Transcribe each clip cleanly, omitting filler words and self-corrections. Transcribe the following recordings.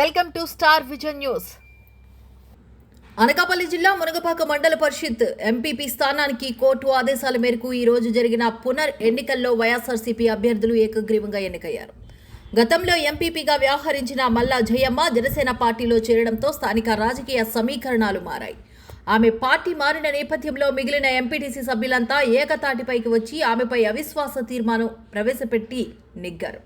Welcome to star vision news. Anakapalli జిల్లా మునగపాక మండల పరిషత్ MPP స్థానానికి కోర్టు ఆదేశాల మేరకు ఈ రోజు జరిగిన పునర్ ఎన్నికల్లో వైఎస్ఆర్సీపీ అభ్యర్థులు ఏకగ్రీవంగా ఎన్నికయ్యారు. గతంలో ఎంపీపీగా వ్యవహరించిన మల్లా జయమ్మ జనసేన పార్టీలో చేరడంతో స్థానిక రాజకీయ సమీకరణాలు మారాయి. ఆమె పార్టీ మారిన నేపథ్యంలో మిగిలిన ఎంపీటీసీ సభ్యులంతా ఏకతాటిపైకి వచ్చి ఆమెపై అవిశ్వాస తీర్మానం ప్రవేశపెట్టి నెగ్గారు.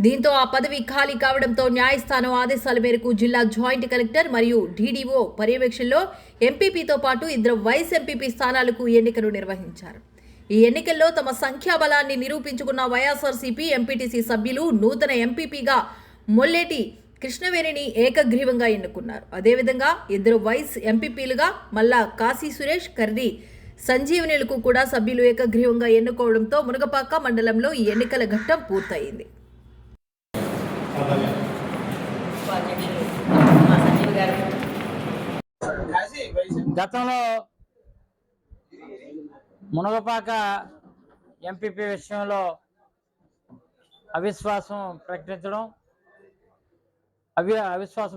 దీంతో ఆ పదవి ఖాళీ కావడంతో న్యాయస్థానం ఆదేశాల మేరకు జిల్లా జాయింట్ కలెక్టర్ మరియు డీడీఓ పర్యవేక్షణలో ఎంపీపీతో పాటు 2 వైస్ ఎంపీపీ స్థానాలకు ఎన్నికలు నిర్వహించారు. ఈ ఎన్నికల్లో తమ సంఖ్యాబలాన్ని నిరూపించుకున్న వైఎస్ఆర్సీపీ ఎంపీటీసీ సభ్యులు నూతన ఎంపీపీగా మొల్లేటి కృష్ణవేణిని ఏకగ్రీవంగా ఎన్నుకున్నారు. అదేవిధంగా 2 వైస్ ఎంపీపీలుగా మల్లా కాశీ సురేష్, కర్రీ సంజీవనిలకు కూడా సభ్యులు ఏకగ్రీవంగా ఎన్నుకోవడంతో మునగపాక మండలంలో ఈ ఎన్నికల ఘట్టం పూర్తయింది. గతంలో మునగపాక ఎంపీపీ విషయంలో అవిశ్వాసం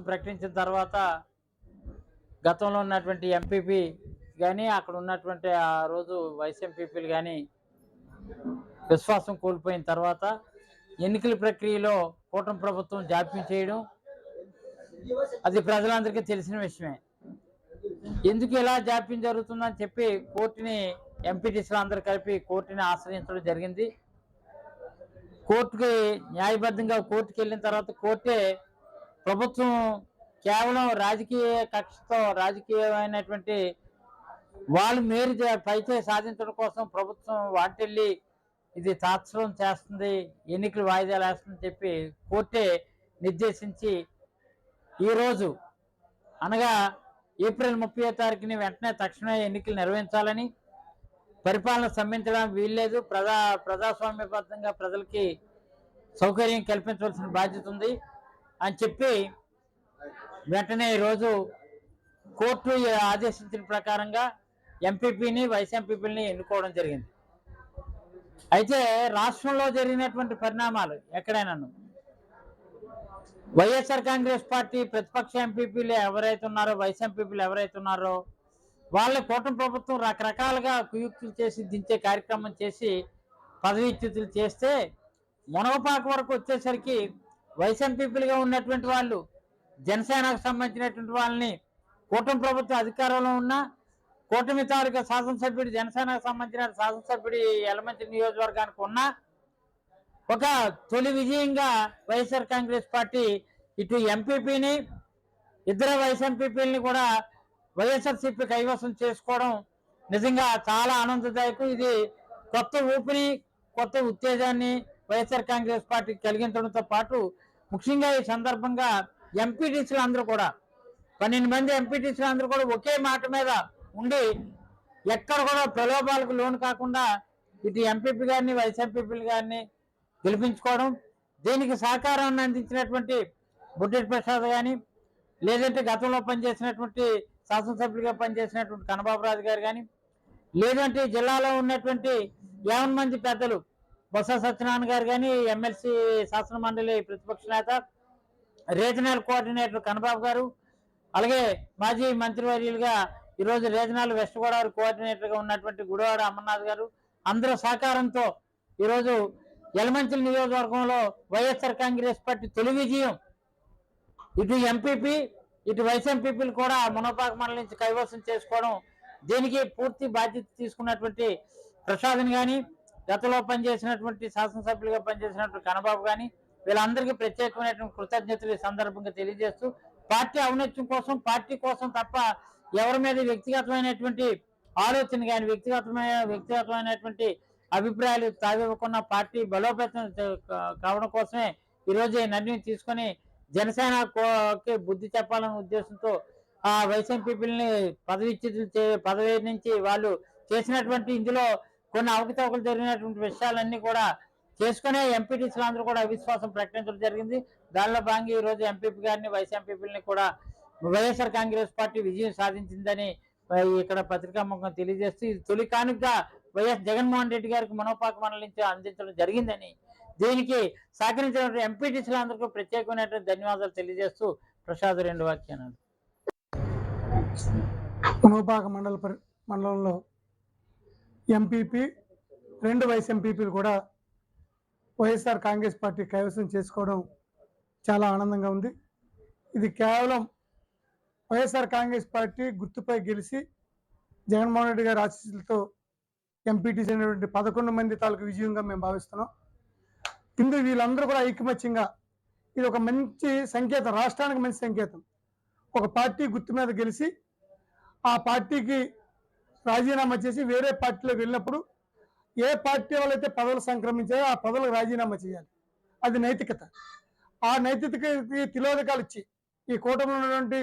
ప్రకటించిన తర్వాత గతంలో ఉన్నటువంటి ఎంపీపీ కానీ అక్కడ ఉన్నటువంటి ఆ రోజు వైస్ ఎంపీపీలు కానీ విశ్వాసం కోల్పోయిన తర్వాత ఎన్నికల ప్రక్రియలో కూటమి ప్రభుత్వం జాప్యం చేయడం అది ప్రజలందరికీ తెలిసిన విషయమే. ఎందుకు ఇలా జాప్యం జరుగుతుందని చెప్పి కోర్టుని ఎంపీటీసీలు అందరూ కలిపి కోర్టుని ఆశ్రయించడం జరిగింది. కోర్టుకి న్యాయబద్ధంగా కోర్టుకి వెళ్ళిన తర్వాత కోర్టే ప్రభుత్వం కేవలం రాజకీయ కక్షతో రాజకీయమైనటువంటి వాళ్ళు మేరు పైచే సాధించడం కోసం ప్రభుత్వం వాటిల్లి ఇది తాత్సరం చేస్తుంది, ఎన్నికలు వాయిదాలు వేస్తుందని చెప్పి కోర్టే నిర్దేశించి ఈరోజు అనగా ఏప్రిల్ 30వ తారీఖుని వెంటనే తక్షణమే ఎన్నికలు నిర్వహించాలని, పరిపాలన స్తంభించడానికి వీల్లేదు, ప్రజాస్వామ్యబద్ధంగా ప్రజలకి సౌకర్యం కల్పించవలసిన బాధ్యత ఉంది అని చెప్పి వెంటనే ఈరోజు కోర్టు ఆదేశించిన ప్రకారంగా ఎంపీపీని వైస్ ఎంపీపీని ఎన్నుకోవడం జరిగింది. అయితే రాష్ట్రంలో జరిగినటువంటి పరిణామాలు ఎక్కడైనాను వైఎస్ఆర్ కాంగ్రెస్ పార్టీ ప్రతిపక్ష ఎంపీపీలు ఎవరైతే ఉన్నారో వైస్ ఎంపీపీలు ఎవరైతే ఉన్నారో వాళ్ళ కూటమి ప్రభుత్వం రకరకాలుగా కుయుక్తులు చేసి దించే కార్యక్రమం చేసి పదవీచ్యుతులు చేస్తే మునగపాక వరకు వచ్చేసరికి వైస్ ఎంపీపీలుగా ఉన్నటువంటి వాళ్ళు జనసేనకు సంబంధించినటువంటి వాళ్ళని కూటమి ప్రభుత్వం అధికారంలో ఉన్న కూటమి తాలూకా శాసనసభ్యుడు జనసేనకు సంబంధించిన శాసనసభ్యుడి యలమంచిలి నియోజకవర్గానికి ఉన్న ఒక తొలి విజయంగా వైఎస్ఆర్ కాంగ్రెస్ పార్టీ ఇటు ఎంపీపీని 2 వైస్ ఎంపీపీలని కూడా వైఎస్ఆర్సీపీ కైవసం చేసుకోవడం నిజంగా చాలా ఆనందదాయకం. ఇది కొత్త ఊపిని కొత్త ఉత్తేజాన్ని వైఎస్ఆర్ కాంగ్రెస్ పార్టీకి కలిగించడంతో పాటు ముఖ్యంగా ఈ సందర్భంగా ఎంపీటీసీలు అందరూ కూడా 12 మంది ఎంపీటీసీలు అందరూ కూడా ఒకే మాట మీద ఉండి ఎక్కడ కూడా ప్రలోభాలకు లోను కాకుండా ఇటు ఎంపీపీ గారిని వైస్ ఎంపీపీలు గారిని గెలిపించుకోవడం, దీనికి సహకారాన్ని అందించినటువంటి బుడ్డెటి ప్రసాద్ కానీ లేదంటే గతంలో పనిచేసినటువంటి శాసనసభ్యులుగా పనిచేసినటువంటి కన్నబాబురాజు గారు కానీ లేదంటే జిల్లాలో ఉన్నటువంటి 50 మంది పెద్దలు బొత్స సత్యనారాయణ గారు కానీ ఎమ్మెల్సీ శాసన మండలి ప్రతిపక్ష నేత రీజనల్ కోఆర్డినేటర్ కన్నబాబు గారు, అలాగే మాజీ మంత్రివర్యులుగా ఈరోజు రీజనల్ వెస్ట్ గోదావరి కోఆర్డినేటర్గా ఉన్నటువంటి గుడివాడ అమర్నాథ్ గారు అందరూ సహకారంతో ఈరోజు యలమంచిలి నియోజకవర్గంలో వైఎస్ఆర్ కాంగ్రెస్ పార్టీ తొలి విజయం ఇటు ఎంపీపీ ఇటు వైస్ ఎంపీపీలు కూడా మునగపాక మండలం నుంచి కైవసం చేసుకోవడం, దీనికి పూర్తి బాధ్యత తీసుకున్నటువంటి ప్రసాద్ని కానీ గతంలో పనిచేసినటువంటి శాసనసభ్యులుగా పనిచేసినటువంటి కన్నబాబు కానీ వీళ్ళందరికీ ప్రత్యేకమైనటువంటి కృతజ్ఞతలు ఈ సందర్భంగా తెలియజేస్తూ పార్టీ ఔన్నత్యం కోసం పార్టీ కోసం తప్ప ఎవరి మీద వ్యక్తిగతమైనటువంటి ఆలోచన కానీ వ్యక్తిగతమైనటువంటి అభిప్రాయాలు తావివ్వకుండా పార్టీ బలోపేతం కావడం కోసమే ఈరోజు ఈ నిర్ణయం తీసుకొని జనసేనకి బుద్ధి చెప్పాలనే ఉద్దేశంతో ఆ వైస్ ఎంపీపీలని పదవి నుంచి వాళ్ళు చేసినటువంటి ఇందులో కొన్ని అవకతవకలు జరిగినటువంటి విషయాలన్నీ కూడా చేసుకునే ఎంపీటీసీలు అందరూ కూడా అవిశ్వాసం ప్రకటించడం జరిగింది. దానిలో భాగంగా ఈరోజు ఎంపీపీ గారిని వైస్ ఎంపీపీలని కూడా వైఎస్ఆర్ కాంగ్రెస్ పార్టీ విజయం సాధించిందని ఇక్కడ పత్రికాముఖంగా తెలియజేస్తూ ఇది తొలి కానుకగా వైఎస్ జగన్మోహన్ రెడ్డి గారికి మునగపాక మండలం నుంచి అందించడం జరిగిందని దీనికి సహకరించినటువంటి ఎంపీటీసీలందరికీ ప్రత్యేకమైనటువంటి ధన్యవాదాలు తెలియజేస్తూ ప్రసాద్ 2 వాక్యాలు. నూపాక మండలంలో ఎంపీపీ 2 వైస్ ఎంపీపీలు కూడా వైఎస్ఆర్ కాంగ్రెస్ పార్టీ కైవసం చేసుకోవడం చాలా ఆనందంగా ఉంది. ఇది కేవలం వైఎస్ఆర్ కాంగ్రెస్ పార్టీ గుర్తుపై గెలిచి జగన్మోహన్ రెడ్డి గారి ఆశీస్సులతో ఎంపీటీసీ అయినటువంటి 11 మంది తాలూకు విజయంగా మేము భావిస్తున్నాం. ఇందు వీళ్ళందరూ కూడా ఐకమత్యంగా ఇది ఒక మంచి సంకేతం, రాష్ట్రానికి మంచి సంకేతం. ఒక పార్టీ గుర్తు మీద గెలిచి ఆ పార్టీకి రాజీనామా చేసి వేరే పార్టీలోకి వెళ్ళినప్పుడు ఏ పార్టీ వాళ్ళైతే పదవులు సంక్రమించారో ఆ పదవులకు రాజీనామా చేయాలి. అది నైతికత. ఆ నైతికతకి తిలోదకాలు ఇచ్చి ఈ కూటమిలో ఉన్నటువంటి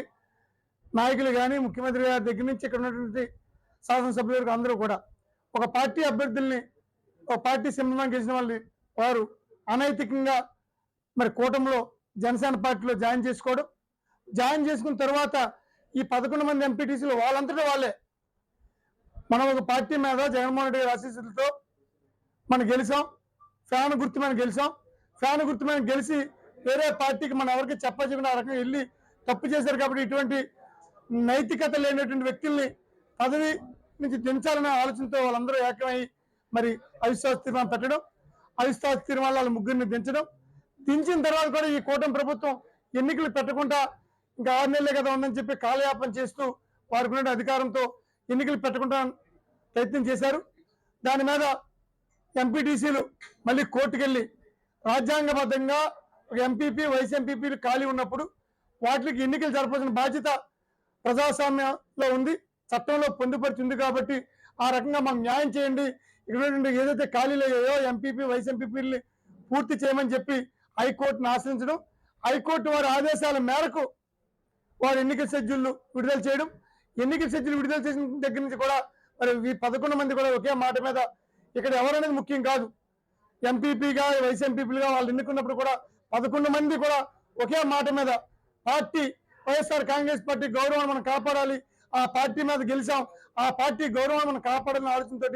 నాయకులు కానీ ముఖ్యమంత్రి గారి దగ్గర నుంచి ఇక్కడ ఉన్నటువంటి శాసనసభ్యుల వరకు అందరూ కూడా ఒక పార్టీ అభ్యర్థుల్ని, ఒక పార్టీ సింహంగా గెలిచిన వాళ్ళని వారు అనైతికంగా మరి కూటమిలో జనసేన పార్టీలో జాయిన్ చేసుకున్న తర్వాత ఈ 11 మంది ఎంపీటీసీలు వాళ్ళంతటా వాళ్ళే మనం ఒక పార్టీ మీద జగన్మోహన్ రెడ్డి గారి ఆశీస్సులతో మనం గెలిచాం. ఫ్యాన్ గుర్తు మీద గెలిచాం. ఫ్యాన్ గుర్తు మీద గెలిచి వేరే పార్టీకి మనం ఎవరికి చెప్పకుండా ఆ రకంగా వెళ్ళి తప్పు చేశారు. కాబట్టి ఇటువంటి నైతికత లేనటువంటి వ్యక్తుల్ని పదవి నుంచి దించాలనే ఆలోచనతో వాళ్ళందరూ ఏకమై మరి అవిశ్వాస తీర్మానం పెట్టడం, అవిశ్వాస తీర్మానాల ముగ్గురిని దించిన తర్వాత కూడా ఈ కూటమి ప్రభుత్వం ఎన్నికలు పెట్టకుండా ఇంకా 6 నెలలే కదా ఉందని చెప్పి కాలయాపన చేస్తూ వారికి ఉన్న అధికారంతో ఎన్నికలు పెట్టకుండా ప్రయత్నం చేశారు. దాని మీద ఎంపీటీసీలు మళ్ళీ కోర్టుకెళ్ళి రాజ్యాంగబద్ధంగా ఒక ఎంపీపీ వైస్ ఎంపీపీలు ఖాళీ ఉన్నప్పుడు వాటికి ఎన్నికలు జరపాల్సిన బాధ్యత ప్రజాస్వామ్యంలో ఉంది, చట్టంలో పొందుపరిచింది. కాబట్టి ఆ రకంగా మనం న్యాయం చేయండి, ఇక్కడ ఏదైతే ఖాళీలు అయ్యాయో ఎంపీపీ వైస్ ఎంపీపీలని పూర్తి చేయమని చెప్పి హైకోర్టును ఆశ్రయించడం, హైకోర్టు వారి ఆదేశాల మేరకు వారు ఎన్నికల షెడ్యూల్ విడుదల చేయడం, ఎన్నికల షెడ్యూల్ విడుదల చేసిన దగ్గర నుంచి కూడా మరి ఈ 11 మంది కూడా ఒకే మాట మీద, ఇక్కడ ఎవరనేది ముఖ్యం కాదు, ఎంపీపీగా వైస్ ఎంపీపీలుగా వాళ్ళు ఎన్నుకున్నప్పుడు కూడా 11 మంది కూడా ఒకే మాట మీద పార్టీ వైఎస్ఆర్ కాంగ్రెస్ పార్టీ గౌరవాన్ని మనం కాపాడాలి, ఆ పార్టీ మీద గెలిచాం, ఆ పార్టీ గౌరవాన్ని మనం కాపాడాలని ఆలోచనతో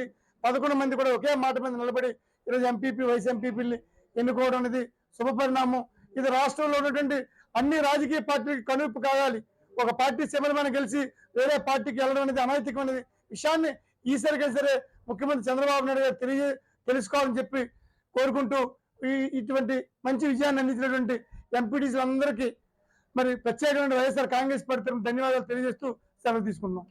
11 మంది కూడా ఒకే మాట మీద నిలబడి ఈరోజు ఎంపీపీ వైస్ ఎంపీపీని ఎన్నుకోవడం అనేది శుభపరిణామం. ఇది రాష్ట్రంలో ఉన్నటువంటి అన్ని రాజకీయ పార్టీలకు కనువిప్పు కావాలి. ఒక పార్టీ శబరిమల గెలిచి వేరే పార్టీకి వెళ్ళడం అనేది అనైతికమైన విషయాన్ని ఈసారిగా సరే ముఖ్యమంత్రి చంద్రబాబు నాయుడు గారు తెలుసుకోవాలని చెప్పి కోరుకుంటూ ఇటువంటి మంచి విజయాన్ని అందించినటువంటి ఎంపీటీసీలందరికీ మరి ప్రత్యేకమైన వైఎస్ఆర్ కాంగ్రెస్ పార్టీ ధన్యవాదాలు తెలియజేస్తూ సెలవు తీసుకున్నాం.